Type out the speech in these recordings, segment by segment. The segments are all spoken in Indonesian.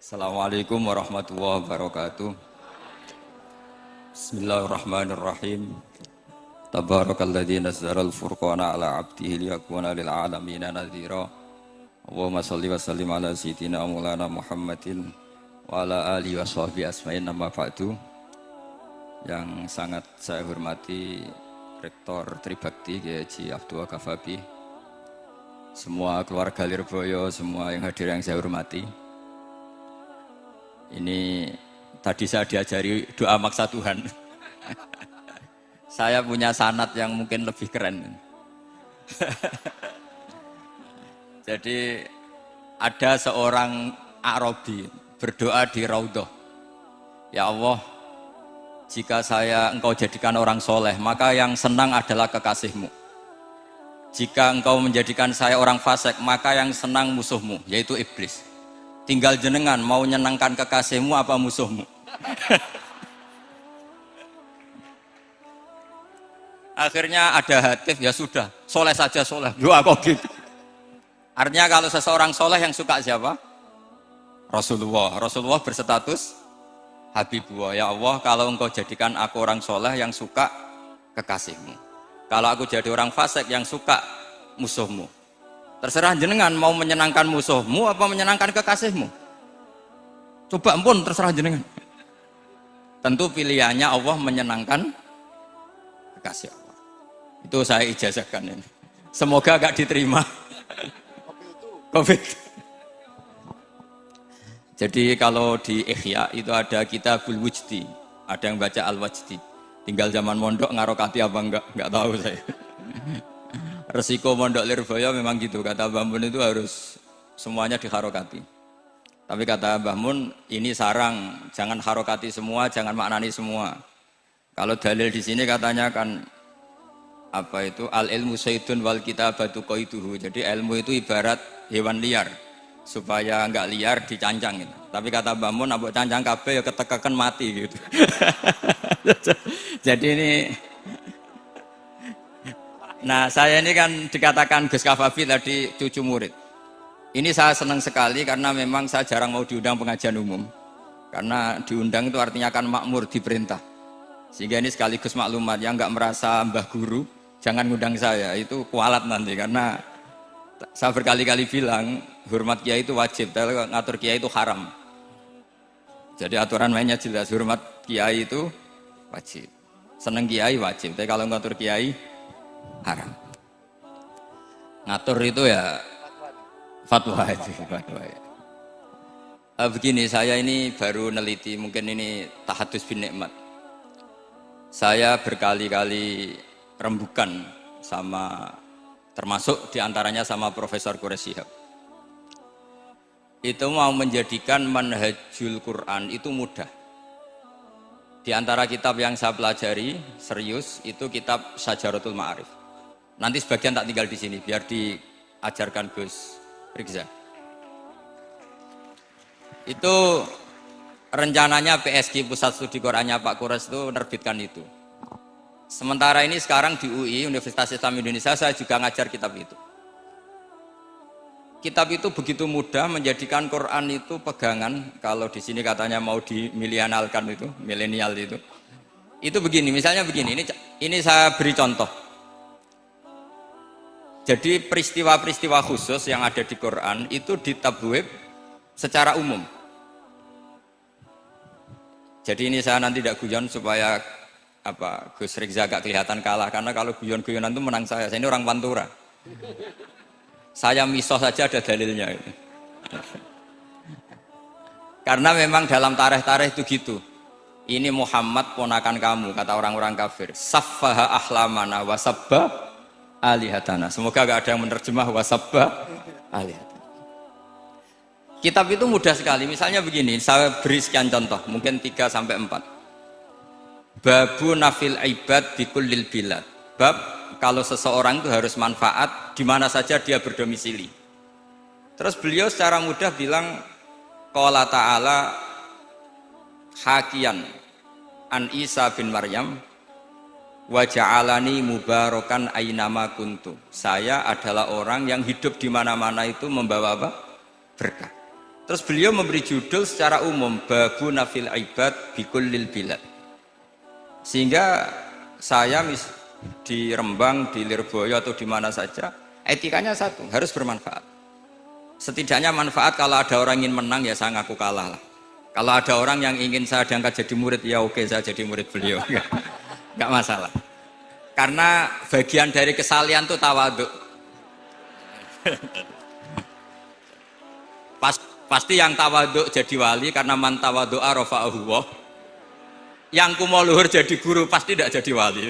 Assalamualaikum warahmatullahi wabarakatuh. Bismillahirrahmanirrahim. Tabarakalladzi nazzala al-furqana ala 'abdihi liyakuna lil 'alamina nadhira. Allahumma shalli wa sallim ala sayyidina maulana Muhammadin wa ala alihi washabbihi asma'in amma ba'du. Yang sangat saya hormati Rektor Tribakti Kiai Haji Abdul Ghafabi, semua keluarga Lirboyo, semua yang hadir yang saya hormati. Ini tadi saya diajari doa maksa Tuhan. Saya punya sanad yang mungkin lebih keren. Jadi ada seorang Arabi berdoa di Raudhah. Ya Allah, jika Engkau jadikan orang soleh, maka yang senang adalah kekasih-Mu. Jika Engkau menjadikan saya orang fasik, maka yang senang musuh-Mu, yaitu iblis. Tinggal jenengan mau nyenangkan kekasihmu apa musuhmu. Akhirnya ada hatif, ya sudah, soleh saja soleh. Doa kok gitu. Artinya kalau seseorang soleh yang suka siapa? Rasulullah. Rasulullah berstatus Habibullah. Ya Allah, kalau Engkau jadikan aku orang soleh yang suka kekasihmu. Kalau aku jadi orang fasik yang suka musuhmu. Terserah jenengan mau menyenangkan musuhmu apa menyenangkan kekasihmu. Coba ampun, terserah jenengan. Tentu pilihannya Allah menyenangkan kekasih Allah. Itu saya ijazahkan ini. Semoga gak diterima. Covid. Jadi kalau di Ihya itu ada Kitabul Wujdi, ada yang baca Al-Wajdi. Tinggal zaman mondok ngarokati apa enggak tahu saya. Resiko mondok Lirboyo memang gitu, kata Mbah Mun itu harus semuanya diharokati. Tapi kata Mbah Mun, ini sarang, jangan harokati semua, jangan maknani semua. Kalau dalil di sini katanya kan apa itu al ilmu saydun wal kitabatu qaiduhu. Jadi ilmu itu ibarat hewan liar, supaya enggak liar dicancang gitu. Tapi kata Mbah Mun, abok cancang kabeh ya ketekekan mati gitu. Jadi ini, nah saya ini kan dikatakan Gus Ghafabi tadi cucu murid. Ini saya senang sekali karena memang saya jarang mau diundang pengajian umum. Karena diundang itu artinya kan makmur, diperintah. Sehingga ini sekaligus maklumat, yang nggak merasa mbah guru jangan ngundang saya, itu kualat nanti. Karena saya berkali-kali bilang hormat kiai itu wajib, tapi ngatur kiai itu haram. Jadi aturan mainnya jelas, hormat kiai itu wajib, seneng kiai wajib, tapi kalau ngatur kiai haram. Ngatur itu ya fatwa itu, fatwa ya. Begini, saya ini baru neliti, mungkin ini tahadus bin nikmat. Saya berkali-kali rembukan sama, termasuk diantaranya sama Profesor Quraish Shihab. Itu mau menjadikan manhajul Quran itu mudah. Di antara kitab yang saya pelajari serius itu kitab Syajaratul Ma'arif. Nanti sebagian tak tinggal di sini biar diajarkan Gus Rikza. Itu rencananya PSG Pusat Studi Qurannya Pak Quraish itu menerbitkan itu. Sementara ini sekarang di UI Universitas Islam Indonesia saya juga ngajar kitab itu. Kitab itu begitu mudah menjadikan Quran itu pegangan. Kalau di sini katanya mau dimilenialkan itu, milenial itu. Itu begini, misalnya begini. Ini saya beri contoh. Jadi peristiwa-peristiwa khusus yang ada di Quran itu ditabwib secara umum. Jadi ini saya nanti tidak guyon supaya Gus Rikza gak kelihatan kalah, karena kalau guyon-guyonan itu menang saya. Saya ini orang Pantura. Saya misoh saja ada dalilnya. Karena memang dalam tarikh-tarikh itu gitu. Ini Muhammad ponakan kamu, kata orang-orang kafir. Saffaha ahlamana wasabba alihatana. Semoga gak ada yang menerjemah wasabba alihatana. Kitab itu mudah sekali. Misalnya begini, saya beri sekian contoh, mungkin 3-4. Babu nafil ibad bikullil bilad. Bab kalau seseorang itu harus manfaat di mana saja dia berdomisili. Terus beliau secara mudah bilang qala ta'ala hakian an Isa bin Maryam wa ja'alani mubarakan ainama kuntu. Saya adalah orang yang hidup di mana-mana itu membawa apa? Berkah. Terus beliau memberi judul secara umum Babu Nafil Ibad Bikullil Bilad. Sehingga saya di Rembang, di Lirboyo atau di mana saja, etikanya satu, harus bermanfaat. Setidaknya manfaat kalau ada orang ingin menang ya saya ngaku kalah lah. Kalau ada orang yang ingin saya diangkat jadi murid ya oke saya jadi murid beliau. Enggak masalah. Karena bagian dari kesalian itu tawaduk. Pasti yang tawaduk jadi wali karena man tawadu'a rafa'ahu Allah. Yang kumo luhur jadi guru pasti tidak jadi wali.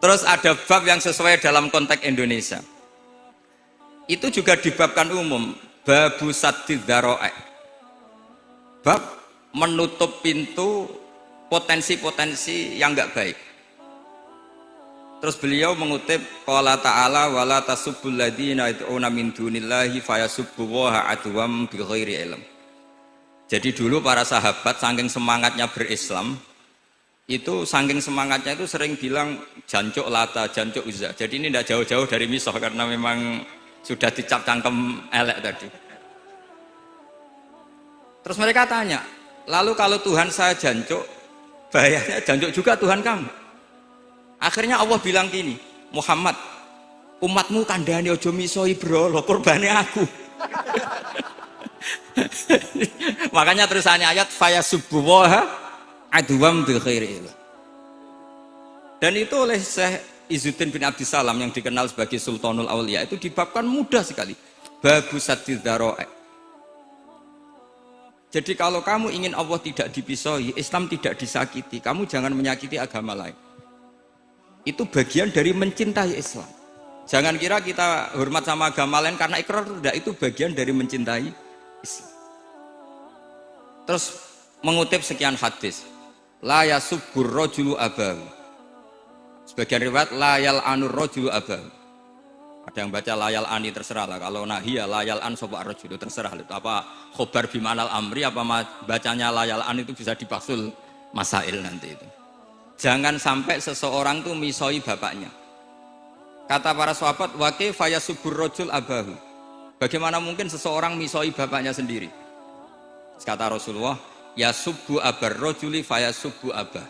Terus ada bab yang sesuai dalam konteks Indonesia. Itu juga dibabkan umum, babu saddid dzara'i. Bab menutup pintu potensi-potensi yang enggak baik. Terus beliau mengutip qala ta'ala wala tasubbul ladzina yad'una min dunillahi fayasubbullaha adwam bighairi ilm. Jadi dulu para sahabat saking semangatnya berislam, itu saking semangatnya itu sering bilang jancuk Lata, jancuk Uzza. Jadi ini tidak jauh-jauh dari misah karena memang sudah dicap cangkem elek tadi. Terus mereka tanya, lalu kalau Tuhan saya jancuk, bahayanya jancuk juga Tuhan kamu. Akhirnya Allah bilang gini, Muhammad, umatmu kandhane aja misoi brolo, korbane aku. Makanya terusannya ayat fayasubbuha adwam bil khairi. Dan itu oleh Syekh Izzuddin bin Abdissalam yang dikenal sebagai Sultanul Aulia itu dibabkan mudah sekali. Babu saddid dzara'i. Jadi kalau kamu ingin Allah tidak dipisoi, Islam tidak disakiti, kamu jangan menyakiti agama lain. Itu bagian dari mencintai Islam. Jangan kira kita hormat sama agama lain karena ikrar, tidak, itu bagian dari mencintai Islam. Terus mengutip sekian hadis, la yasubbur rajulu abahu. Sebagian riwayat la yal'anur rajulu abahu. Ada yang baca layal ani, terserah lah. Kalau nahiyah layal an sopa rajulu, terserah. Apa khobar bimanal amri, apa bacanya layal an itu bisa dipaksul masail nanti itu. Jangan sampai seseorang tuh misoi bapaknya. Kata para sahabat, wa kaifa yasubbur rajul abahu. Bagaimana mungkin seseorang misoi bapaknya sendiri? Kata Rasulullah, yasubbu abar rajuli fayasubbu abah.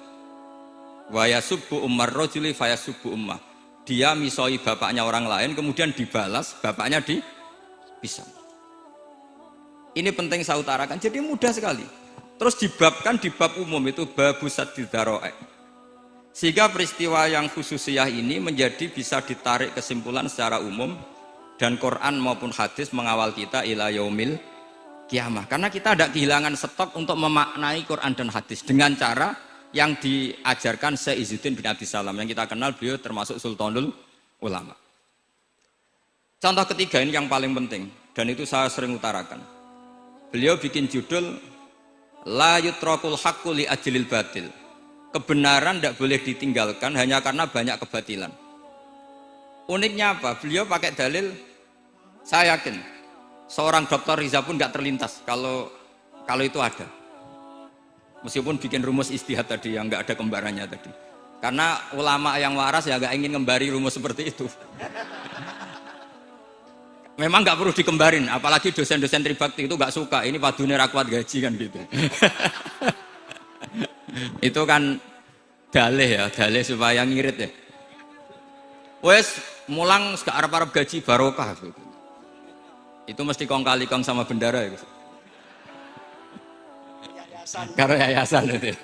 Wa yasubbu ummar rajuli fayasubbu ummah. Dia misoi bapaknya orang lain kemudian dibalas bapaknya dipisah. Ini penting saya utarakan. Jadi mudah sekali. Terus dibabkan di bab umum itu babu saddid dzara'i. Sehingga peristiwa yang khususiyah ini menjadi bisa ditarik kesimpulan secara umum dan Quran maupun hadis mengawal kita ila yaumil kiamah. Karena kita tidak kehilangan stok untuk memaknai Quran dan hadis dengan cara yang diajarkan Syekh Izzuddin bin Abdissalam yang kita kenal beliau termasuk Sultanul Ulama. Contoh ketiga ini yang paling penting dan itu saya sering utarakan. Beliau bikin judul la yutrakul haqqu li ajlil batil. Kebenaran tidak boleh ditinggalkan hanya karena banyak kebatilan. Uniknya apa? Beliau pakai dalil, saya yakin seorang Dr. Riza pun nggak terlintas kalau itu ada. Meskipun bikin rumus istihad tadi yang nggak ada kembarannya tadi. Karena ulama yang waras ya nggak ingin ngembari rumus seperti itu. Memang nggak perlu dikembarin, apalagi dosen-dosen tribakti itu nggak suka. Ini padune ra kuat gaji kan gitu. Itu kan dalih ya, dalih supaya ngirit ya. Wes mulang gak arep-arep gaji barokah gitu. Itu mesti kong kali kong sama bendara ya. Karo yayasan itu.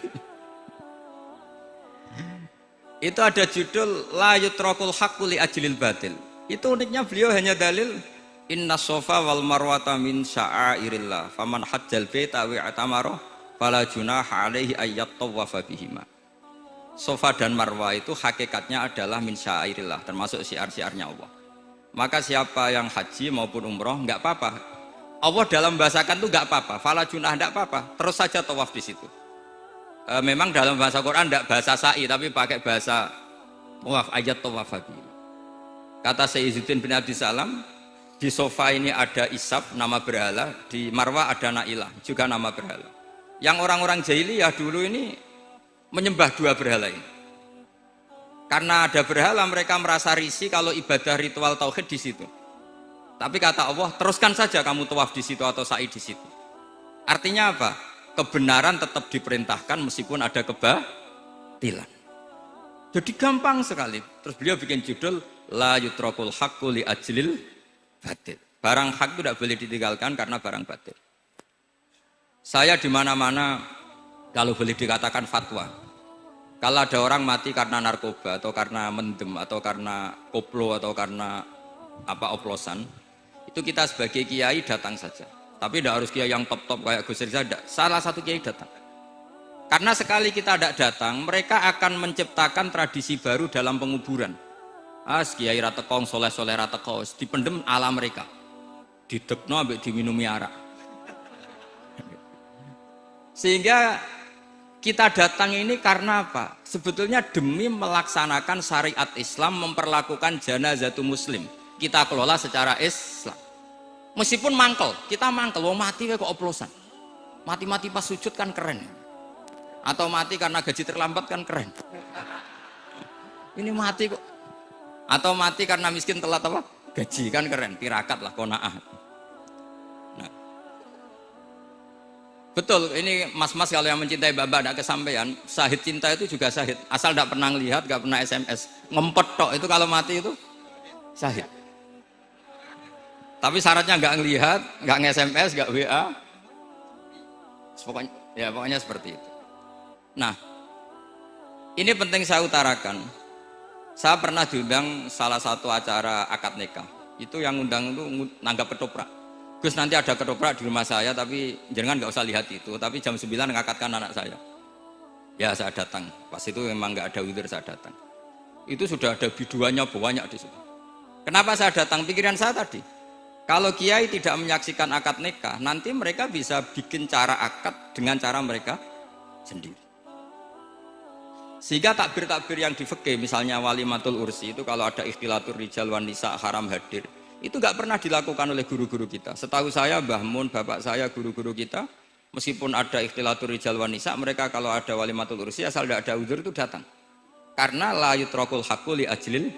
Itu ada judul la yutrakul haqqu li ajlil batil. Itu uniknya beliau hanya dalil inna sofa wal marwata min sya'airillah faman hajjal baita wa atamara fala junaha alaihi ayyat tawafa bihima. Sofa dan Marwah itu hakikatnya adalah min syairillah, termasuk syiar-syiarnya Allah. Maka siapa yang haji maupun umroh enggak apa-apa. Allah dalam bahasakan itu enggak apa-apa, fala junah enggak apa-apa, terus saja tawaf di situ. Memang dalam bahasa Quran enggak bahasa sa'i tapi pakai bahasa tawaf, ayat tawafa bihima. Kata Syekh Izzuddin bin Abdissalam, di sofa ini ada Isab nama berhala, di Marwah ada Nailah juga nama berhala. Yang orang-orang jahiliyah dulu ini menyembah dua berhala ini. Karena ada berhala mereka merasa risih kalau ibadah ritual tauhid di situ. Tapi kata Allah, teruskan saja kamu tawaf di situ atau sa'i di situ. Artinya apa? Kebenaran tetap diperintahkan meskipun ada kebatilan. Jadi gampang sekali. Terus beliau bikin judul la yutrakul haqqu li ajlil batil. Barang hak itu tidak boleh ditinggalkan karena barang batil. Saya di mana-mana kalau boleh dikatakan fatwa. Kalau ada orang mati karena narkoba atau karena mendem atau karena koplo atau karena oplosan, itu kita sebagai kiai datang saja. Tapi tidak harus kiai yang top-top kayak Gus Rizal, salah satu kiai datang. Karena sekali kita tidak datang, mereka akan menciptakan tradisi baru dalam penguburan. Kiai ratekong, soleh-soleh ratekong, dipendem ala mereka. Didekno ambek diminumi arak. Sehingga kita datang ini karena apa? Sebetulnya demi melaksanakan syariat Islam, memperlakukan janazatu muslim. Kita kelola secara Islam. Meskipun mangkel, kita mangkel, wong mati kok oplosan. Mati-mati pas sujud kan keren. Atau mati karena gaji terlambat kan keren. Ini mati kok. Atau mati karena miskin telat apa? Gaji kan keren, tirakat lah, qanaah. Nah. Betul, ini mas-mas kalau yang mencintai Bapak tidak kesampaian, syahid cinta itu juga syahid. Asal tidak pernah lihat, tidak pernah SMS. Ngempet tok, itu kalau mati itu syahid. Tapi syaratnya nggak ngelihat, nggak nge-SMS, nggak WA. Pokoknya seperti itu. Nah, ini penting saya utarakan. Saya pernah diundang salah satu acara akad nikah. Itu yang undang itu nanggap ketoprak. Gus, nanti ada ketoprak di rumah saya, tapi jangan nggak usah lihat itu. Tapi jam 9 ngakatkan anak saya. Ya saya datang. Pas itu memang nggak ada witir, saya datang. Itu sudah ada biduannya banyak di situ. Kenapa saya datang? Pikiran saya tadi. Kalau kiai tidak menyaksikan akad nikah, nanti mereka bisa bikin cara akad dengan cara mereka sendiri. Sehingga takbir-takbir yang di fikih, misalnya walimatul ursi itu kalau ada ikhtilatur rijal wan nisa haram hadir, itu nggak pernah dilakukan oleh guru-guru kita. Setahu saya Mbah Mun, bapak saya, guru-guru kita, meskipun ada ikhtilatur rijal wan nisa, mereka kalau ada walimatul ursi asal tidak ada uzur itu datang. Karena la yutrakul haqqu li ajlil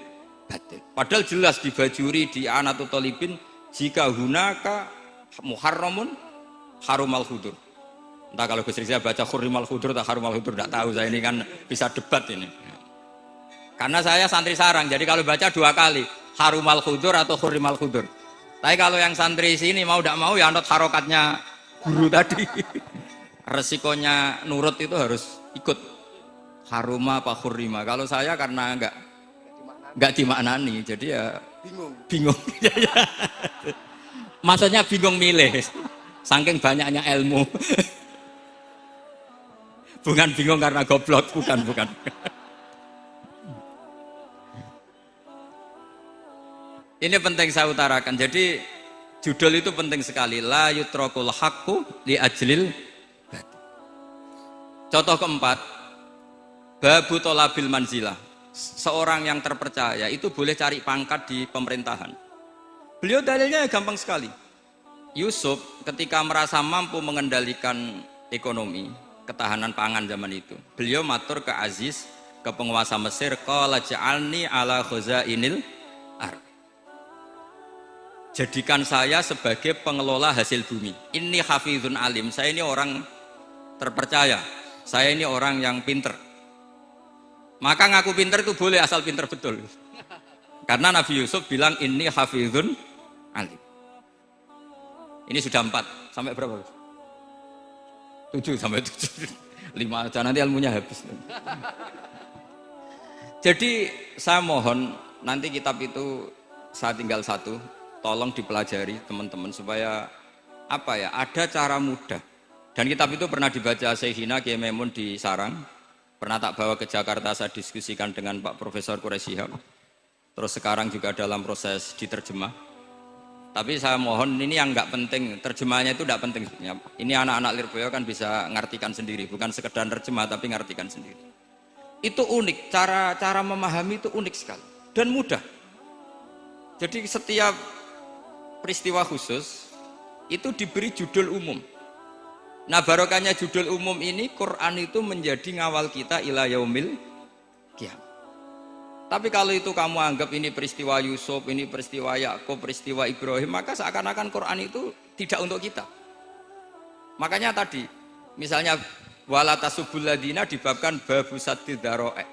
batil. Padahal jelas di bajuri, di anatut talibin, jika hunaka muharramun harumal hudur. Entah kalau Gus Rizal baca hurrimal hudur atau harumal hudur, tidak tahu, saya ini kan bisa debat ini. Karena saya santri sarang, jadi kalau baca 2 kali harumal hudur atau hurrimal hudur. Tapi kalau yang santri sini mau tidak mau ya anut harokatnya guru tadi. Resikonya nurut itu harus ikut haruma apa hurrima. Kalau saya karena enggak dimaknani, jadi ya bingung. Maksudnya bingung milih, saking banyaknya ilmu. Bukan bingung karena goblok, bukan. Ini penting saya utarakan. Jadi judul itu penting sekali. La yutrakul haqqu li ajlil batil. Contoh keempat, babu tolabil manzilah. Seorang yang terpercaya itu boleh cari pangkat di pemerintahan. Beliau dalilnya gampang sekali. Yusuf ketika merasa mampu mengendalikan ekonomi, ketahanan pangan zaman itu, beliau matur ke Aziz, ke penguasa Mesir, qala ja'alni ala khazainil ardh. Jadikan saya sebagai pengelola hasil bumi. Ini hafizun alim, saya ini orang terpercaya, saya ini orang yang pinter. Maka ngaku pinter itu boleh asal pinter betul. Karena Nabi Yusuf bilang ini hafizun alim. Ini sudah 4, sampai berapa? 7 sampai 7. 5 aja nanti ilmunya habis. Jadi saya mohon nanti kitab itu saya tinggal 1, tolong dipelajari teman-teman supaya ada cara mudah. Dan kitab itu pernah dibaca Syekhina Kiai Maimun di Sarang, pernah tak bawa ke Jakarta, saya diskusikan dengan Pak Profesor Quraisy Shihab. Terus sekarang juga dalam proses diterjemah. Tapi saya mohon ini yang nggak penting, terjemahnya itu nggak penting. Ini anak-anak Lirboyo kan bisa ngartikan sendiri, bukan sekedar terjemah tapi ngartikan sendiri. Itu unik, cara memahami itu unik sekali dan mudah. Jadi setiap peristiwa khusus itu diberi judul umum. Nah barokahnya judul umum ini, Quran itu menjadi ngawal kita ila yaumil qiyamah. Tapi kalau itu kamu anggap ini peristiwa Yusuf, ini peristiwa Yakub, peristiwa Ibrahim, maka seakan-akan Quran itu tidak untuk kita. Makanya tadi, misalnya wala tasubul ladina dibabkan babu saddid dzara'i.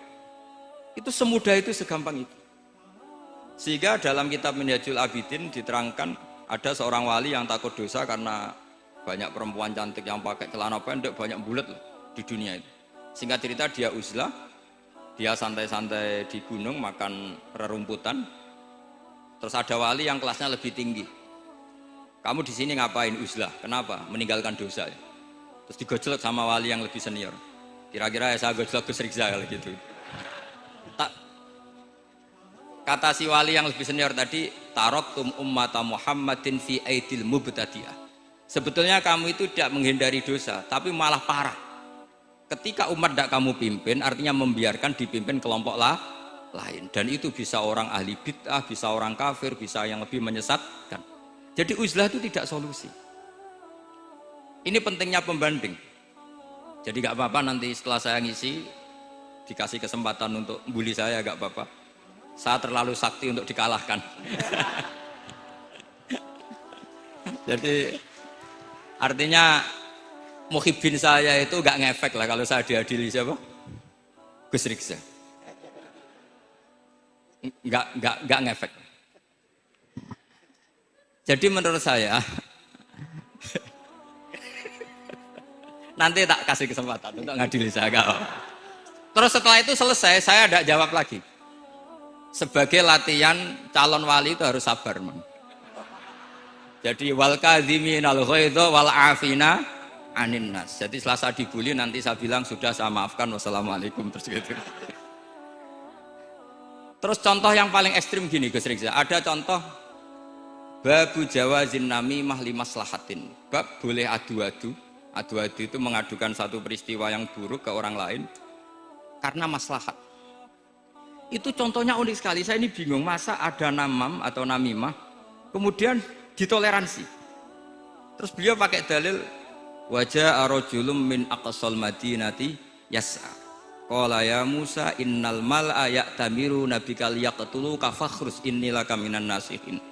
Itu semudah itu, segampang itu. Sehingga dalam kitab Minhajul Abidin diterangkan ada seorang wali yang takut dosa karena banyak perempuan cantik yang pakai celana pendek, banyak bulat di dunia itu. Singkat cerita dia uzlah, dia santai-santai di gunung makan rerumputan. Terus ada wali yang kelasnya lebih tinggi. Kamu di sini ngapain uzlah? Kenapa? Meninggalkan dosa. Terus digojlok sama wali yang lebih senior. Kira-kira ya saya gojlok Gus Rizal gitu. Kata si wali yang lebih senior tadi, taraktum ummata Muhammadin fi aidil mubtadi'ah. Sebetulnya kamu itu tidak menghindari dosa, tapi malah parah. Ketika umat tidak kamu pimpin, artinya membiarkan dipimpin kelompok lain. Dan itu bisa orang ahli bid'ah, bisa orang kafir, bisa yang lebih menyesatkan. Jadi uzlah itu tidak solusi. Ini pentingnya pembanding. Jadi gak apa-apa nanti setelah saya ngisi, dikasih kesempatan untuk bully saya, gak apa-apa. Saya terlalu sakti untuk dikalahkan. Jadi artinya muhibbin saya itu gak ngefek lah kalau saya diadili siapa? Gus Riksa. Gak ngefek. Jadi menurut saya nanti tak kasih kesempatan untuk ngadili saya. Terus setelah itu selesai, saya tidak jawab lagi. Sebagai latihan calon wali itu harus sabar, man. Jadi wal kadhiminal ghaidha wal afina anin nas. Jadi setelah saya dibully nanti saya bilang sudah saya maafkan, wassalamualaikum, terus gitu. Terus contoh yang paling ekstrim gini Gus Rizal, ada contoh babu jawazin namimah limaslahatin. Bab boleh adu-adu. Adu-adu itu mengadukan satu peristiwa yang buruk ke orang lain karena maslahat. Itu contohnya unik sekali. Saya ini bingung, masa ada namam atau namimah kemudian ditoleransi. Terus beliau pakai dalil wajah arojulum min aqsal madinati yas'a qala ya Musa innal mal'a ya'tamiru nabikal yaqtuluka fakhrus innilaka minan nasihin.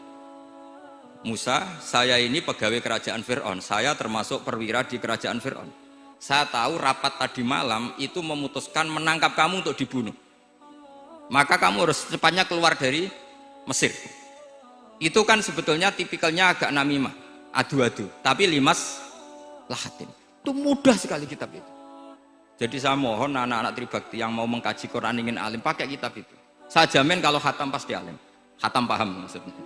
Musa, saya ini pegawai kerajaan Fir'aun, saya termasuk perwira di kerajaan Fir'aun. Saya tahu rapat tadi malam itu memutuskan menangkap kamu untuk dibunuh. Maka kamu harus secepatnya keluar dari Mesir. Itu kan sebetulnya tipikalnya agak namimah, adu-adu, tapi limas lahatin. Itu mudah sekali kitab itu. Jadi saya mohon anak-anak Tribakti yang mau mengkaji Quran ingin alim, pakai kitab itu. Saya jamin kalau khatam pasti alim. Khatam paham maksudnya.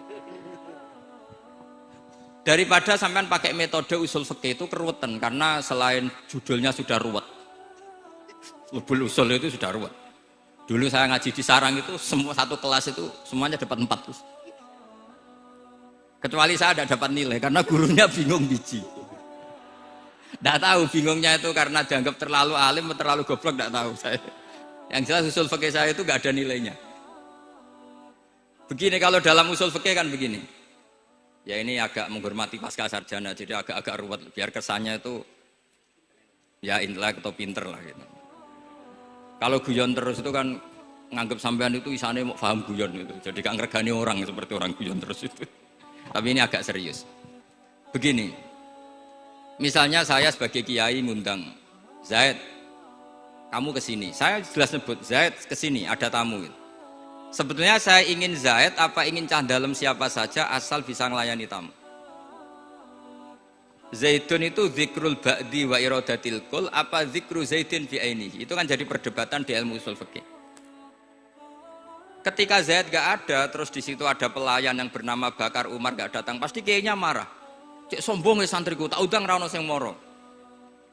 Daripada sampean pakai metode usul fikih itu keruwetan, karena selain judulnya sudah ruwet. Ulul usul itu sudah ruwet. Dulu saya ngaji di sarang itu semua satu kelas itu semuanya dapat 4 terus. Kecuali saya tidak dapat nilai karena gurunya bingung biji. Tidak tahu bingungnya itu karena dianggap terlalu alim atau terlalu goblok, tidak tahu saya. Yang jelas usul fikih saya itu nggak ada nilainya. Begini kalau dalam usul fikih kan begini. Ya ini agak menghormati pasca sarjana, jadi agak-agak ruwet biar kesannya itu ya intelek atau pinter lah gitu. Kalau guyon terus itu kan nganggep sampean itu isane mau paham guyon itu. Jadi gak ngergani orang seperti orang guyon terus itu. Tapi ini agak serius. Begini. Misalnya saya sebagai kiai ngundang Zaid, kamu ke sini. Saya jelas sebut Zaid ke sini, ada tamu gitu. Sebetulnya saya ingin Zaid apa ingin cah dalam siapa saja asal bisa melayani tamu. Zaidun itu zikrul ba'di wa iradatil kul apa zikru Zaidin fi ainihi. Itu kan jadi perdebatan di ilmu usul fikih. Ketika Zaid gak ada, terus di situ ada pelayan yang bernama Bakar Umar gak datang, pasti kayaknya marah. Cek sombong ya santriku, tak udang rano sing moro.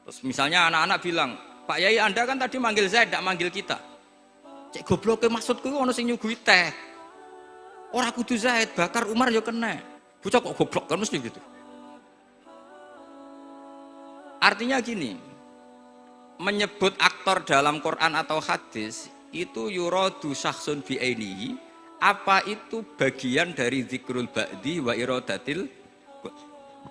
Terus misalnya anak-anak bilang, Pak Yai Anda kan tadi manggil Zaid, gak manggil kita. Cek gobloknya maksudku ono sing nyuguhi teh. Ora kudu Zaid, Bakar Umar ya kena. Bocah kok goblok kan mesti gitu. Artinya gini, menyebut aktor dalam Quran atau hadis itu yuradu syakhsun bi'ainihi, apa itu bagian dari zikrul ba'di wa iradatil.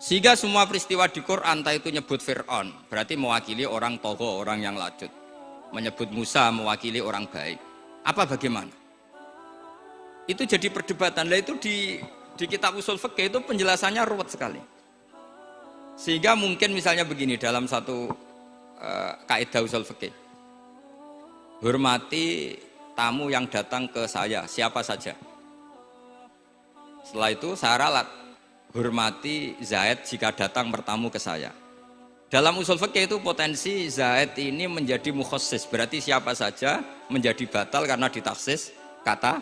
Sehingga semua peristiwa di Quran entah itu nyebut Fir'aun berarti mewakili orang togo, orang yang lacut. Menyebut Musa mewakili orang baik. Apa bagaimana? Itu jadi perdebatan. Lah itu di kitab usul fikih itu penjelasannya ruwet sekali. Sehingga mungkin misalnya begini dalam satu kaidah usul fikih. Hormati tamu yang datang ke saya, siapa saja. Setelah itu saya ralat, hormati Zaid jika datang bertamu ke saya. Dalam usul fikih itu potensi Zaid ini menjadi mukhassis, berarti siapa saja menjadi batal karena ditaksis kata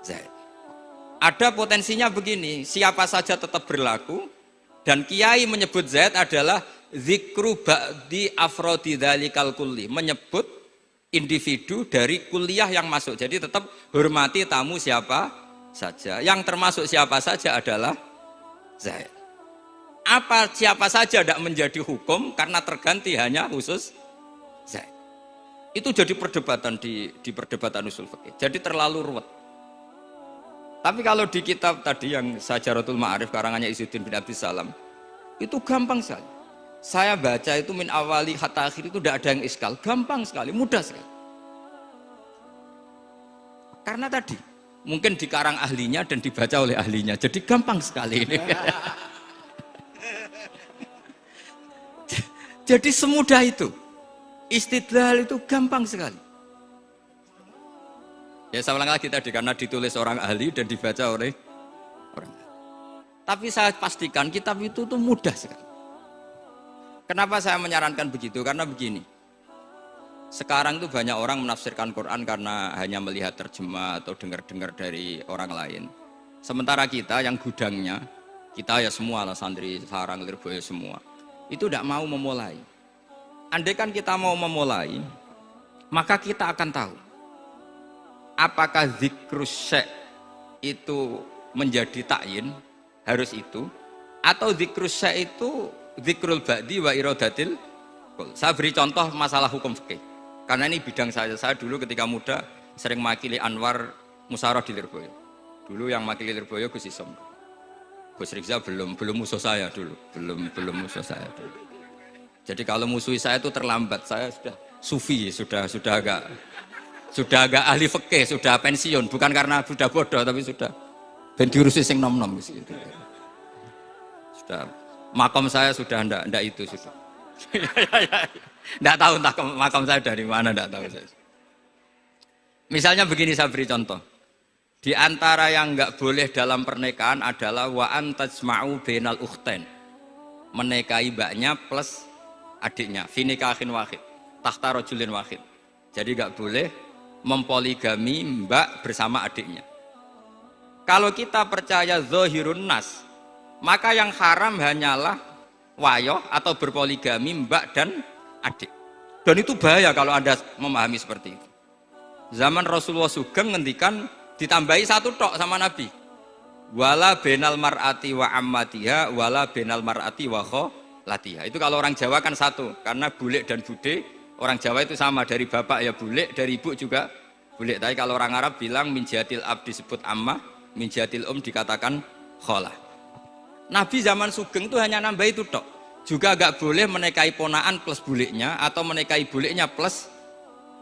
Zaid. Ada potensinya begini, siapa saja tetap berlaku, dan kiai menyebut Zaid adalah zikru ba'di afrodi dzalikal kulli, menyebut individu dari kuliah yang masuk. Jadi tetap hormati tamu siapa saja. Yang termasuk siapa saja adalah Zaid. Apa siapa saja tidak menjadi hukum karena terganti hanya khusus Zaid. Itu jadi perdebatan di perdebatan usul fikih. Jadi terlalu ruwet. Tapi kalau di kitab tadi yang Syajaratul Ma'arif karangannya Izzuddin bin Abdissalam, itu gampang sekali. Saya baca itu min awali hatta akhir itu tidak ada yang iskal, gampang sekali, mudah sekali. Karena tadi mungkin dikarang ahlinya dan dibaca oleh ahlinya, jadi gampang sekali ini. Jadi semudah itu, istidlal itu gampang sekali. Ya saya ulang lagi tadi, karena ditulis orang ahli dan dibaca oleh orang ahli. Tapi saya pastikan kitab itu tuh mudah sekali. Kenapa saya menyarankan begitu? Karena begini, sekarang itu banyak orang menafsirkan Quran karena hanya melihat terjemah atau dengar-dengar dari orang lain. Sementara kita yang gudangnya, kita ya semua lah, santri, sarang, lirboyo semua, itu tidak mau memulai. Andai kan kita mau memulai, maka kita akan tahu apakah zikrus syekh itu menjadi takyin, harus itu, atau zikrus syekh itu zikrul ba'di wa iradatil kul. Saya beri contoh masalah hukum fikih, karena ini bidang saya. Saya dulu ketika muda sering makili Anwar Musyawarah di Lirboyo. Dulu yang makili Lirboyo Gus Isom. Gus Rizza belum musuh saya dulu, belum musuh saya dulu. Jadi kalau musuhi saya itu terlambat, saya sudah sufi, sudah agak ahli fikih, sudah pensiun, bukan karena sudah bodoh, tapi sudah ben diurusi sing nom-nom gitu. Sudah makam saya sudah ndak itu sudah. Ndak tahu entah makam saya dari mana, ndak tahu saya. Misalnya begini, saya beri contoh. Di antara yang nggak boleh dalam pernikahan adalah wa antajma'u bainal ukhtain. Menikahi mbaknya plus adiknya, fi nikahin wahid, tahta rajulin wahid. Jadi nggak boleh mempoligami mbak bersama adiknya. Kalau kita percaya zahirun nas, maka yang haram hanyalah wayoh atau berpoligami mbak dan adik. Dan itu bahaya kalau Anda memahami seperti itu. Zaman Rasulullah Sugeng ngendikan ditambahi satu tok sama Nabi. Wala benal mar'ati wa ammatiha wala benal mar'ati wa kholatiha. Itu kalau orang Jawa kan satu, karena bule dan bude. Orang Jawa itu sama, dari bapak ya bule, dari ibu juga bule. Tapi kalau orang Arab bilang min jatil ab disebut ammah, min jatil dikatakan kholah. Nabi zaman Sugeng itu hanya nambah itu tok. Juga agak boleh menikahi ponaan plus buleknya atau menikahi buleknya plus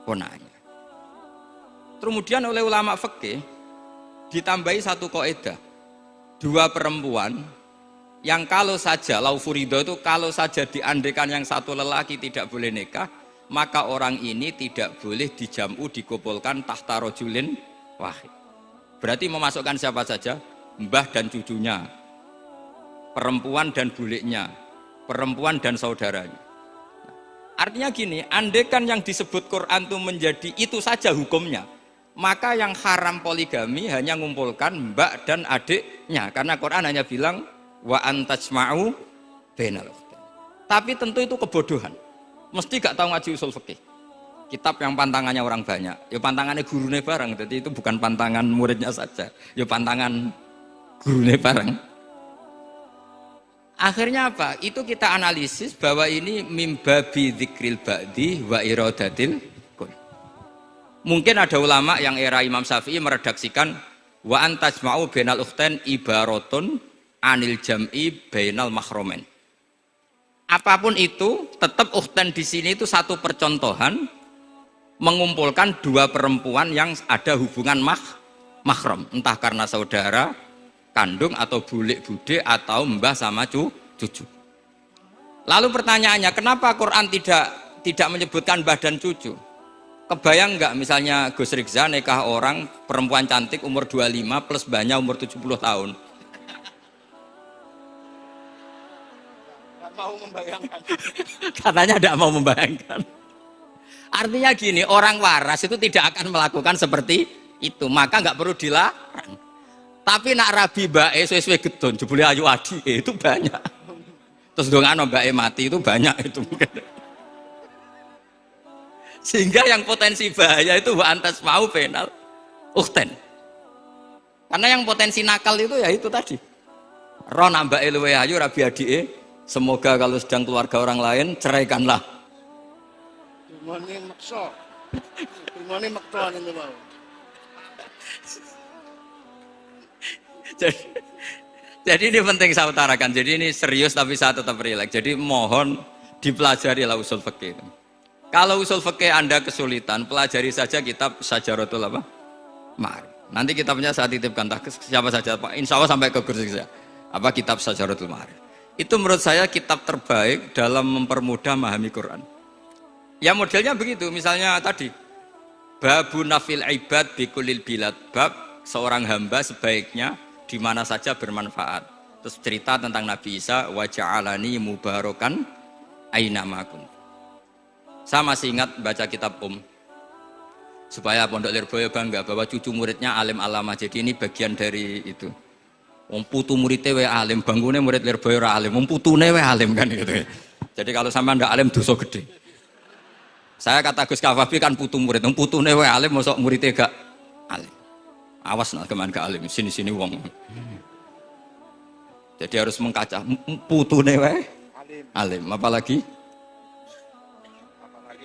ponaannya. Kemudian oleh ulama fikih ditambahi satu kaidah. Dua perempuan yang kalau saja laufurido itu kalau saja diandekan yang satu lelaki tidak boleh nikah, maka orang ini tidak boleh dijamu dikumpulkan tahta rajulin wahid. Berarti memasukkan siapa saja? Mbah dan cucunya, perempuan dan buleknya, perempuan dan saudaranya. Artinya gini, andekan yang disebut Quran itu menjadi itu saja hukumnya, maka yang haram poligami hanya mengumpulkan mbak dan adiknya, karena Quran hanya bilang wa antajma'u bainal ukhtain. Tapi tentu itu kebodohan. Mesti gak tahu ngaji usul fikih. Kitab yang pantangannya orang banyak, ya pantangannya gurunya bareng. Jadi itu bukan pantangan muridnya saja, ya pantangan gurunya bareng. Akhirnya apa? Itu kita analisis bahwa ini mimbabi dzikril ba'di wa iradatil kul. Mungkin ada ulama yang era Imam Syafi'i meredaksikan wa antajma'u bainal ukhtain ibaratun anil jam'i bainal mahromen. Apapun itu, tetap ukhtain di sini itu satu percontohan mengumpulkan dua perempuan yang ada hubungan mahram, entah karena saudara kandung atau bulik bude atau mbah sama cucu. Lalu pertanyaannya, kenapa Quran tidak menyebutkan mbah dan cucu? Kebayang nggak misalnya Gus Rizza nikah orang perempuan cantik umur 25 plus mbahnya umur 70 tahun? Nggak mau membayangkan. Katanya tidak mau membayangkan. Artinya gini, orang waras itu tidak akan melakukan seperti itu, maka nggak perlu dilarang. Tapi nak rabi bae suwe-suwe gedon jebule ayu adi itu banyak. Terus dongano mbake mati itu banyak itu mungkin. Sehingga yang potensi bahaya itu wa antas mau penal ukten. Karena yang potensi nakal itu ya itu tadi. Ron mbake luwe ayu rabi adike, semoga kalau sedang keluarga orang lain ceraikanlah. Dumane maksa. Dumane maksa niku wae. Jadi ini penting saya utarakan. Jadi ini serius tapi saya tetap rileks. Jadi mohon dipelajari lah usul fikih. Kalau usul fikih Anda kesulitan, pelajari saja kitab Syajaratul apa? Ma'arif. Nanti kitabnya saya titipkan siapa saja Pak. Insya Allah sampai ke kursi saya. Apa kitab Syajaratul Ma'arif. Itu menurut saya kitab terbaik dalam mempermudah memahami Quran. Ya modelnya begitu. Misalnya tadi babu nafil ibad bikulil bilad, bab seorang hamba sebaiknya di mana saja bermanfaat. Terus cerita tentang Nabi Isa, wa ja'alani mubarakan aina ma kuntu. Saya masih ingat baca kitab supaya Pondok Lirboyo bangga bahwa cucu muridnya alim alama. Jadi ini bagian dari itu. Wong putu muridnya we alim, bangunnya murid Lirboyo ra alim, wong putune we alim kan gitu. Jadi kalau sama ndak alim dosa gede. Saya kata Gus Kafabi kan putu murid, wong putune we alim mosok muridnya gak alim. Awas nak keman ke alim, sini-sini wong. Jadi harus mengkaca, putune wae alim, apalagi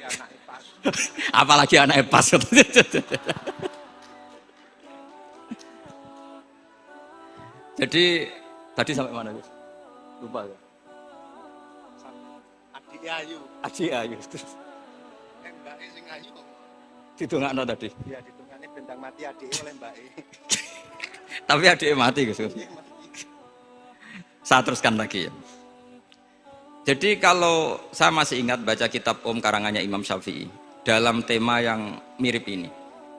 anak pas. apalagi anak pas. Jadi tadi sampai mana Gus? Lupa ya. Adik ayu. Aji ayu terus. Mbake sing ayu. Didongakno tadi. Iya, ditungane bentang mati adike oleh mbake. Tapi adiknya mati Gus. Saya teruskan lagi ya. Jadi kalau saya masih ingat baca kitab karangannya Imam Syafi'i dalam tema yang mirip ini.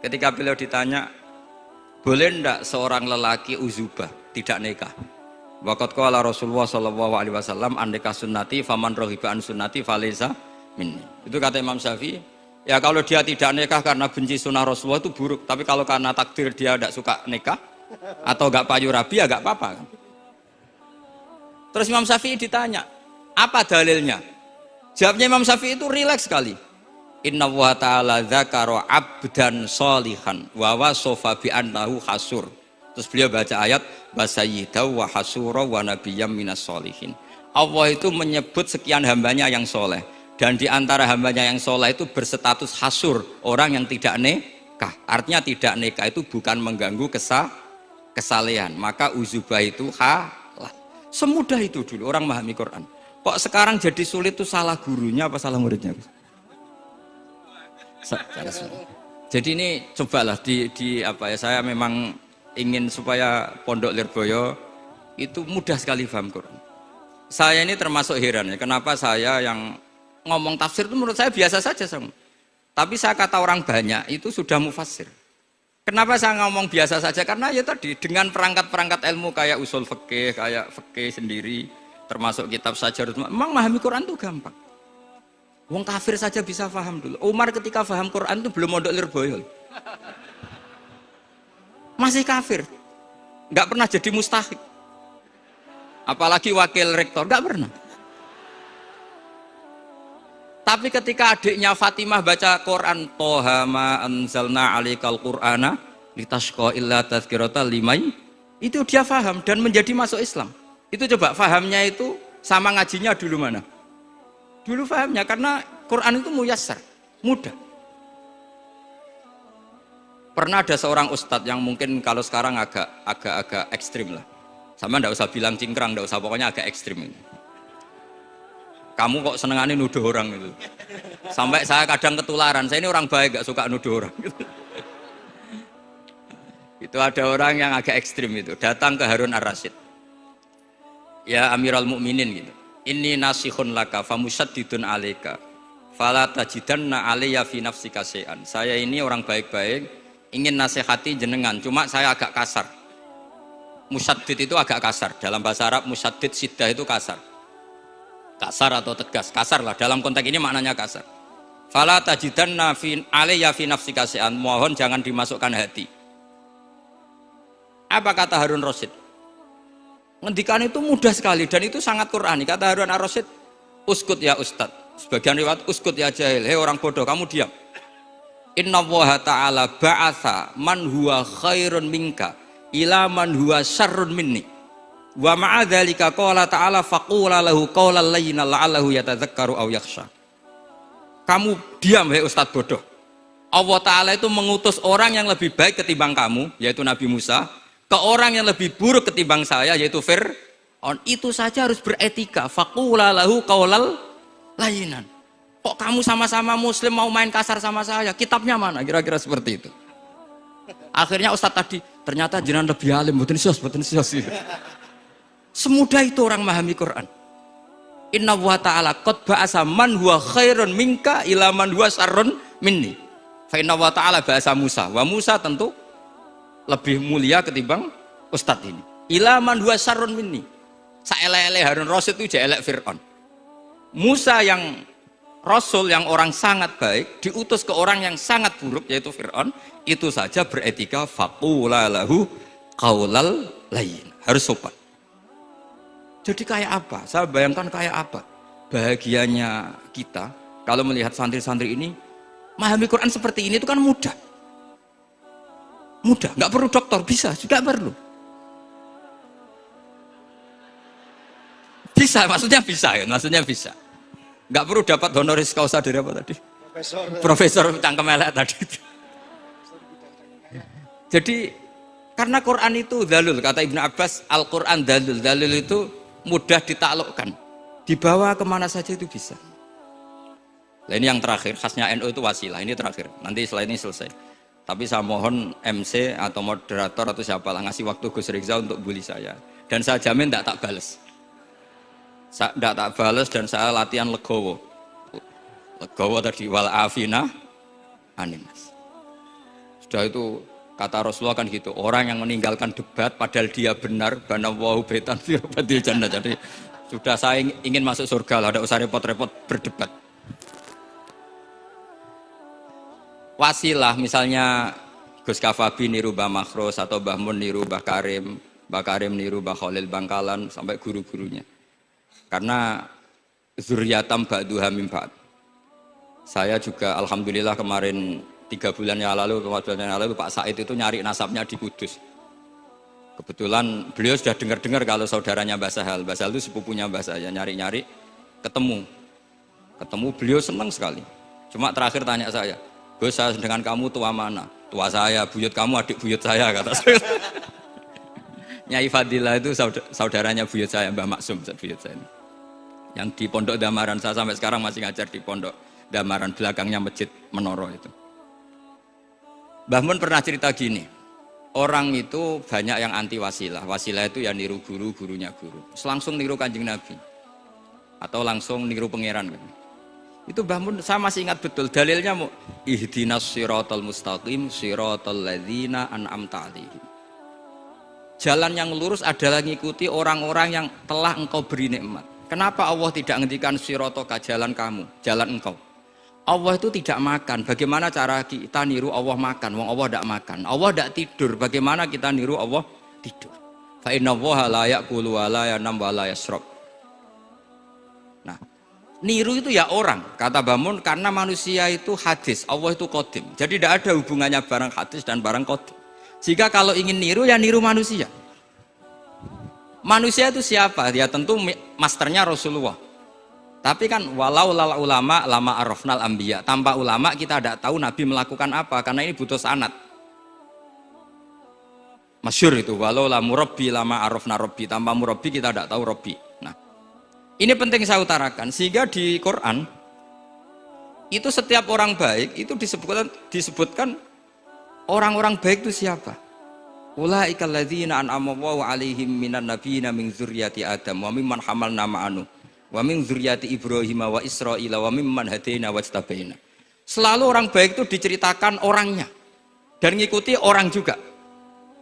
Ketika beliau ditanya, boleh ndak seorang lelaki uzubah tidak nikah? Waqat qala Rasulullah sallallahu alaihi wasallam andeka sunnati faman rohiba an sunnati faleza minni. Itu kata Imam Syafi'i. Ya kalau dia tidak nikah karena benci sunnah Rasulullah itu buruk. Tapi kalau karena takdir dia tidak suka nikah atau gak payu rabi ya gak apa-apa kan. Terus Imam Syafi'i ditanya, apa dalilnya? Jawabnya Imam Syafi'i itu rileks sekali. Inna wa ta'ala dzakara abdan sholihan wa wasofa bi annahu hasur. Terus beliau baca ayat wasayyidaw wa hasura wa nabiyyam minas sholihin. Allah itu menyebut sekian hambanya yang soleh. Dan di antara hambanya yang soleh itu berstatus hasur, orang yang tidak nikah. Artinya tidak nikah itu bukan mengganggu kesalehan. Maka uzubah itu halal. Semudah itu dulu orang memahami Quran. Kok sekarang jadi sulit itu salah gurunya apa salah muridnya? Jadi ini cobalah di apa ya, saya memang ingin supaya Pondok Lirboyo itu mudah sekali paham Quran. Saya ini termasuk heran ya, kenapa saya yang ngomong tafsir itu menurut saya biasa saja sama. Tapi saya kata orang banyak itu sudah mufassir. Kenapa saya ngomong biasa saja? Karena ya tadi dengan perangkat-perangkat ilmu kayak usul fikih, kayak fikih sendiri, termasuk kitab Syajaratul Ma'arif, memang memahami Quran itu gampang. Wong kafir saja bisa paham dulu. Umar ketika paham Quran itu belum Pondok Lirboyo. Masih kafir. Enggak pernah jadi mustahik. Apalagi wakil rektor, enggak pernah. Tapi ketika adiknya Fatimah baca Quran, Toha ma anzalna alaikal Qur'ana litashqa illa tazkirata limai, itu dia faham dan menjadi masuk Islam. Itu coba fahamnya itu sama ngajinya dulu mana? Dulu fahamnya karena Quran itu muyassar, mudah. Pernah ada seorang ustadz yang mungkin kalau sekarang agak ekstrim lah. Sama ndak usah bilang cingkrang, ndak usah, pokoknya agak ekstrim ini. Kamu kok senengannya nuduh orang gitu. Sampai saya kadang ketularan, saya ini orang baik gak suka nuduh orang gitu. Itu ada orang yang agak ekstrim itu, datang ke Harun ar-Rasyid. Ya Amirul Mukminin gitu. Inni nasihun laka famusaddidun alaika. Fala tajidanna alayya fi nafsika syai'an. Saya ini orang baik-baik, ingin nasihati jenengan, cuma saya agak kasar. Musaddid itu agak kasar. Dalam bahasa Arab musaddid siddah itu kasar. Kasar atau tegas, kasar lah. Dalam konteks ini maknanya kasar. Fala tajidanna alayya fi nafsika syai'an. Mohon jangan dimasukkan hati. Apa kata Harun Rasyid? Ngendikan itu mudah sekali dan itu sangat Qur'ani. Kata Harun ar-Rasyid, uskut ya Ustadz. Sebagian riwayat uskut ya jahil. Hei orang bodoh, kamu diam. Inna Allaha ta'ala ba'atha man huwa khairun minka ila man huwa syarrun minni. Wa ma'adzalika qala ta'ala faqula lahu qawlan layyina la'allahu yatadzakkaru aw yakhsha. Kamu diam hei Ustadz bodoh. Allah Ta'ala itu mengutus orang yang lebih baik ketimbang kamu, yaitu Nabi Musa, ke orang yang lebih buruk ketimbang saya, yaitu Fir'aun. Itu saja harus beretika. Faqula lahu qawlan layyinan. Kok kamu sama-sama muslim mau main kasar sama saya? Kitabnya mana? Kira-kira seperti itu. Akhirnya Ustadz tadi, ternyata jenengan lebih alim, mboten sios. Semudah itu orang memahami Quran. Inna wa ta'ala qad ba'asa man huwa khairun minka ila man huwa syarrun minni. Fa inna wa ta'ala ba'asa Musa. Wa Musa tentu lebih mulia ketimbang Ustadz ini. Ila man huwa syarrun minni. Saelek-elek Harun Rasyid itu jelek Fir'aun. Musa yang Rasul yang orang sangat baik diutus ke orang yang sangat buruk yaitu Fir'aun, itu saja beretika faqula lahu qaulal layyin, harus sopan. Jadi kayak apa? Saya bayangkan kayak apa bahagianya kita kalau melihat santri-santri ini memahami Quran seperti ini. Itu kan mudah, nggak perlu dokter, bisa juga perlu, bisa, maksudnya bisa. Nggak perlu dapat honoris causa dari apa tadi? Profesor cangkem elek tadi. Jadi karena Quran itu dalil, kata Ibnu Abbas, Al-Quran dalil itu mudah ditaklukkan, dibawa kemana saja itu bisa. Nah, ini yang terakhir, khasnya NU itu wasilah. Ini terakhir, nanti setelah ini selesai. Tapi saya mohon MC atau moderator atau siapa lah ngasih waktu Gus Rizal untuk bully saya, dan saya jamin tidak tak balas. Tidak tak balas dan saya latihan legowo tadi wal afina aninas. Sudah itu kata Rasulullah kan gitu, orang yang meninggalkan debat padahal dia benar banawahu betan fi rabbil jannah. Jadi sudah saya ingin masuk surga lah, tidak usah repot-repot berdebat. Wasilah misalnya Gus Kafabi niru Mbah Makhros atau Mbah Mun niru Mbah Karim niru Mbah Khalil Bangkalan sampai guru-gurunya. Karena zuriyatam ba'duha min ba'd. Saya juga alhamdulillah kemarin 4 bulan yang lalu Pak Said itu nyari nasabnya di Kudus. Kebetulan beliau sudah dengar-dengar kalau saudaranya Mbah Sahal itu sepupunya Mbah saya, nyari-nyari ketemu beliau senang sekali. Cuma terakhir tanya saya, Gus, saya dengan kamu tua mana? Tua saya, buyut kamu adik buyut saya, kata saya. Nyai Fadilah itu saudaranya buyut saya, Mbah Maksum buyut saya. Yang di Pondok Damaran, saya sampai sekarang masih ngajar di Pondok Damaran, belakangnya Masjid Menoro itu. Mbah Mun pernah cerita gini, orang itu banyak yang anti wasilah. Wasilah itu ya niru guru, gurunya guru. Langsung niru Kanjeng Nabi atau langsung niru pangeran. Itu Mbah Mun saya masih ingat betul dalilnya, ihdinas siratal mustaqim siratal ladzina an'amta 'alaihim. Jalan yang lurus adalah mengikuti orang-orang yang telah engkau beri nikmat. Kenapa Allah tidak menghentikan sirotoka, jalan kamu, jalan engkau? Allah itu tidak makan. Bagaimana cara kita niru Allah makan? Wong Allah tidak makan. Allah tidak tidur. Bagaimana kita niru Allah tidur? Fa inna Allaha la ya'kulu wa la yanam wa la yashrab. Nah, niru itu ya orang. Kata Bamun, karena manusia itu hadis, Allah itu qadim. Jadi tidak ada hubungannya barang hadis dan barang qadim. Jika kalau ingin niru ya niru manusia. Manusia itu siapa? Ya tentu masternya Rasulullah. Tapi kan walau lal ulama lama arafnal anbiya. Tanpa ulama kita tidak tahu Nabi melakukan apa, karena ini butuh sanad. Masyhur itu, walau la murabbi lama arafna rabbi. Tanpa murabbi kita tidak tahu rabbi. Nah, ini penting saya utarakan, sehingga di Quran itu setiap orang baik itu disebutkan orang-orang baik itu siapa? Ulaika alladzina an'ama Allahu 'alaihim minan nabiyina min dzurriyyati Adam wa mimman hamalna ma'anu wa min dzurriyyati Ibrahim wa Israila wa mimman hadaina wajtabaina. Selalu orang baik itu diceritakan orangnya dan ngikuti orang juga.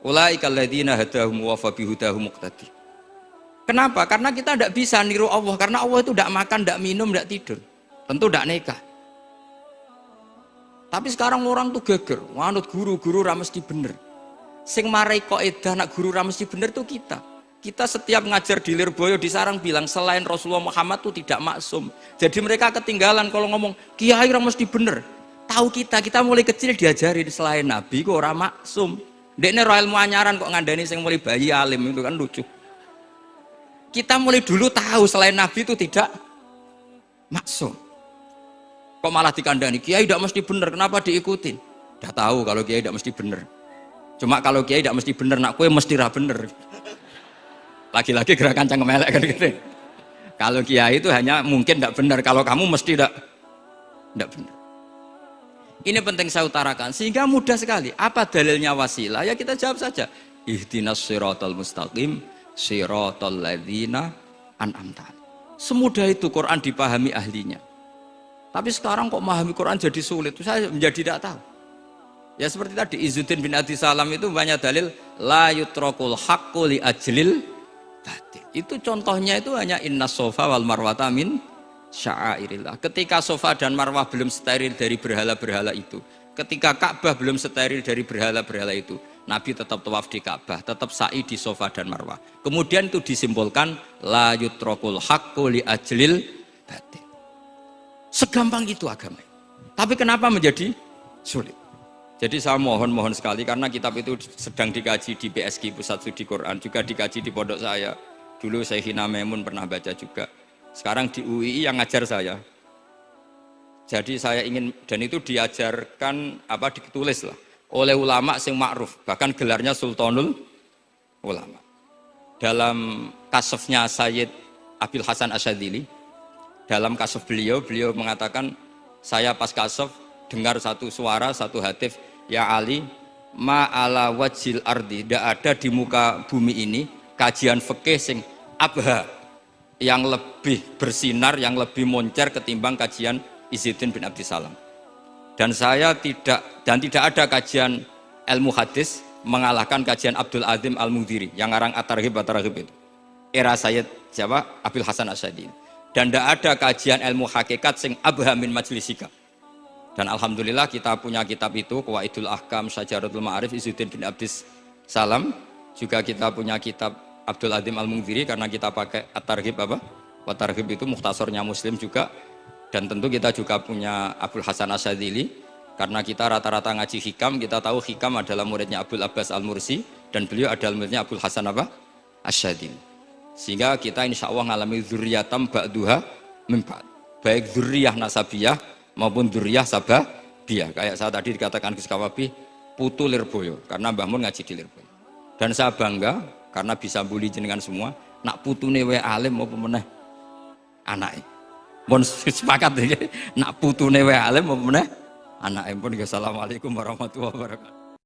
Ulaika alladzina hadahum wa fa bihudahum muqtadi. Kenapa? Karena kita tidak bisa niru Allah, karena Allah itu tidak makan, tidak minum, tidak tidur. Tentu tidak nikah. Tapi sekarang orang tuh geger, manut guru-guru ra mesti bener. Sing marai kaidah nak guru ra mesti bener tuh kita. Kita setiap ngajar di Lirboyo di Sarang bilang selain Rasulullah Muhammad tuh tidak maksum. Jadi mereka ketinggalan kalau ngomong kiai ra mesti bener. Tahu kita mulai kecil diajari selain Nabi kok ora maksum. Dekne ro ilmu anyaran kok ngandani sing mulai bayi alim itu kan lucu. Kita mulai dulu tahu selain Nabi itu tidak maksum. Kok malah dikandani kiai tidak mesti bener, kenapa diikutin? Udah tahu kalau kiai tidak mesti bener. Cuma kalau kiai tidak mesti bener, nak kue mesti ra bener. Lagi-lagi gerakan cangkem elek kan gitu. Kalau kiai itu hanya mungkin tidak bener, kalau kamu mesti tidak bener. Ini penting saya utarakan sehingga mudah sekali. Apa dalilnya wasilah? Ya kita jawab saja. Ihdinas siratal mustaqim, siratal ladzina an'amta. Semudah itu Quran dipahami ahlinya. Tapi sekarang kok memahami Quran jadi sulit? Saya menjadi tidak tahu. Ya seperti tadi Izzuddin bin Adi Salam itu banyak dalil la yutrakul haqqu li ajlil batil. Itu contohnya itu hanya innas sofa wal marwata min sya'airillah. Ketika sofa dan marwah belum steril dari berhala-berhala itu, ketika Ka'bah belum steril dari berhala-berhala itu, Nabi tetap tawaf di Ka'bah, tetap sa'i di sofa dan marwah. Kemudian itu disimbolkan la yutrakul haqqu li ajlil batil. Segampang itu agama. Tapi kenapa menjadi sulit? Jadi saya mohon sekali karena kitab itu sedang dikaji di PSG Pusat Studi Quran, juga dikaji di pondok saya. Dulu Syekhina Maimun pernah baca juga. Sekarang di UII yang ngajar saya. Jadi saya ingin, dan itu diajarkan ditulis lah oleh ulama sing ma'ruf, bahkan gelarnya Sultanul Ulama. Dalam kasafnya Sayyid Abil Hasan Asyadzili, dalam kasaf beliau mengatakan, saya pas kasaf dengar satu suara, satu hatif, ya Ali, ma'ala wajil ardi, tidak ada di muka bumi ini kajian fikih sing abha, yang lebih bersinar, yang lebih moncer ketimbang kajian Izzuddin bin Abdi Salam. Dan tidak ada kajian ilmu hadis mengalahkan kajian Abdul Azim Al-Mundhiri yang ngarang At-Targhib itu. Era Sayyid siapa? Abil Hasan Asyadzili. Dan tidak ada kajian ilmu hakikat sing abha min majlisika. Dan alhamdulillah kita punya kitab itu, Qawaidul Ahkam, Syajaratul Ma'arif, Izzuddin bin Abdis Salam. Juga kita punya kitab Abdul Azim Al-Mundhiri karena kita pakai At-Targhib At-Targhib itu mukhtasornya Muslim juga. Dan tentu kita juga punya Abul Hasan Asyadzili karena kita rata-rata ngaji hikam, kita tahu hikam adalah muridnya Abdul Abbas Al-Mursi dan beliau adalah muridnya Abul Hasan Asyadzili. Sehingga kita insya Allah ngalami dzurriyatam ba'duha min ba'd. Baik dzurriyah nasabiyah maupun dzurriyah sababiyah. Kayak saya tadi dikatakan Gus Kawabi, putu Lirboyo karena Mbah Mun ngaji di Lirboyo. Dan saya bangga karena bisa bully jenengan semua, nak putune wae alim maupun meneh anake. Mun sepakat iki, nak putune wae alim maupun meneh anake. Pun assalamualaikum warahmatullahi wabarakatuh.